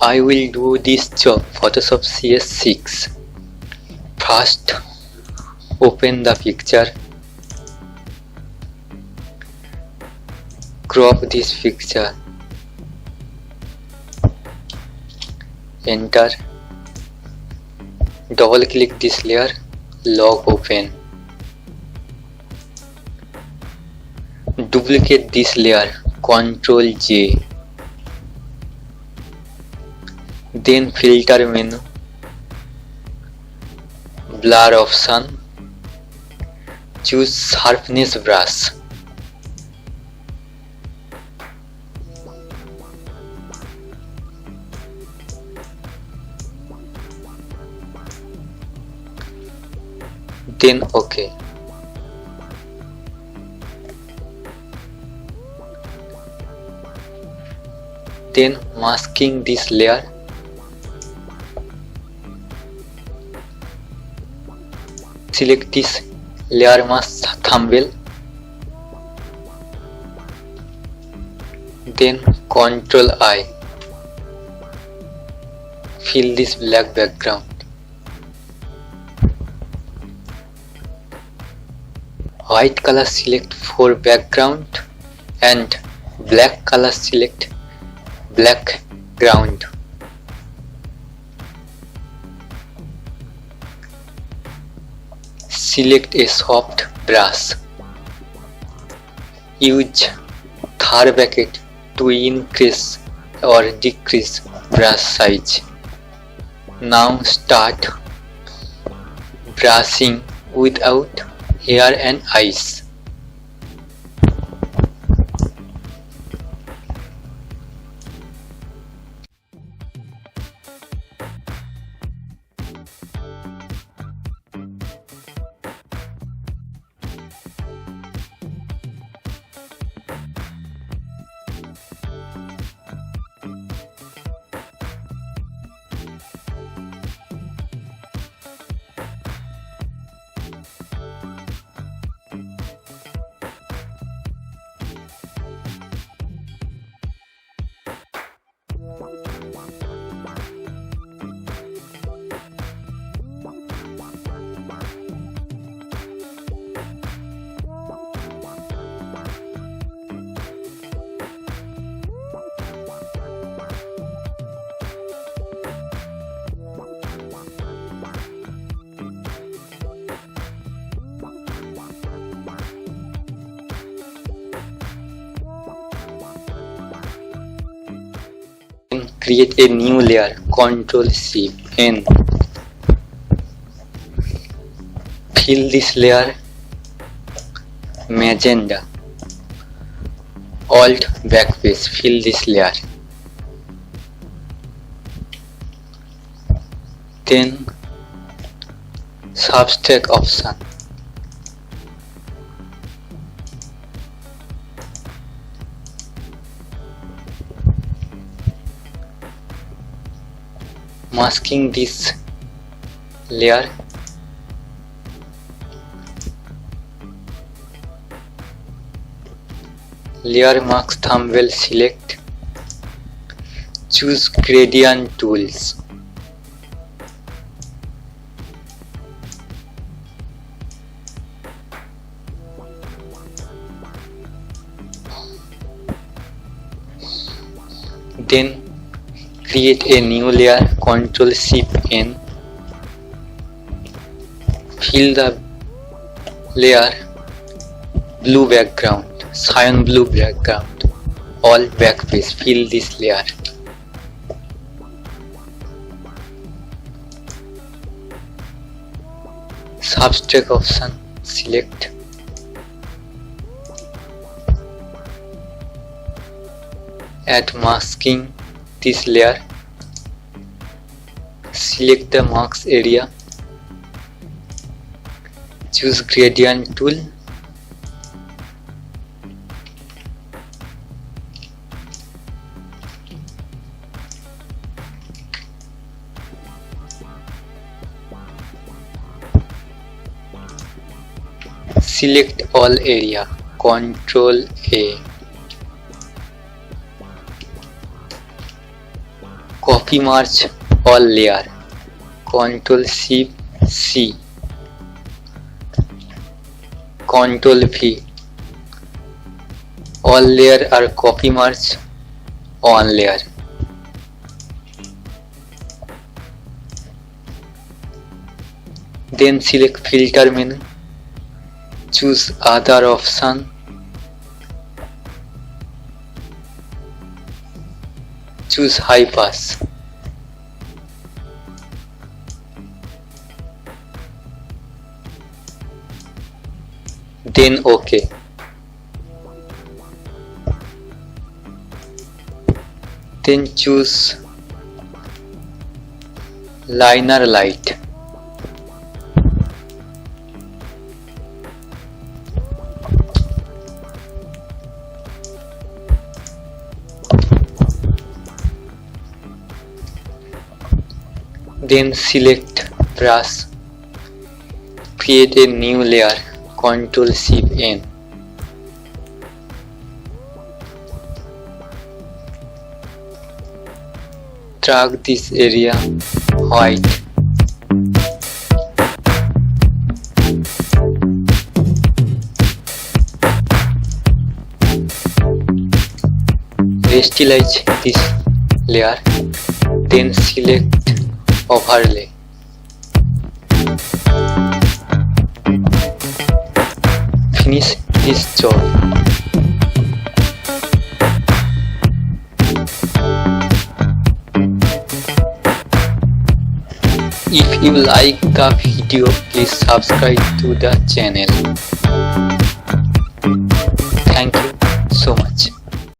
I will do this job Photoshop CS6. First, open the picture. Crop this picture. Enter. Double click this layer. Log open. Duplicate this layer. Ctrl J. Then filter menu, blur option, choose sharpness brush. Then OK. Then masking this layer. Select this layer mask thumbnail, then Ctrl I. Fill this black background. White color select for background and black color select black ground. Select a soft brush. Use third bracket to increase or decrease brush size. Now start brushing without hair and eyes. Create a new layer. Ctrl Shift N. Fill this layer magenta. Alt backspace. Fill this layer. Then subtract option. Masking this layer. Layer mask thumbnail select. Choose gradient tools. Then create a new layer. Ctrl Shift N. Fill the layer blue background, cyan blue background. All backspace. Fill this layer. Subtract option select. Add masking this layer. Select the mask area. Choose gradient tool. Select all area, Ctrl A. Copy merge all layer, Ctrl Shift C. Ctrl V. All layer are copy merge on layer. Then select filter menu. Choose other option. Choose high pass. Then OK. Then choose liner light. Then select brush, create a new layer, Ctrl Shift N. Drag this area white. Rasterize this layer, then select overlay. Finish this job. If you like the video, please subscribe to the channel. Thank you so much.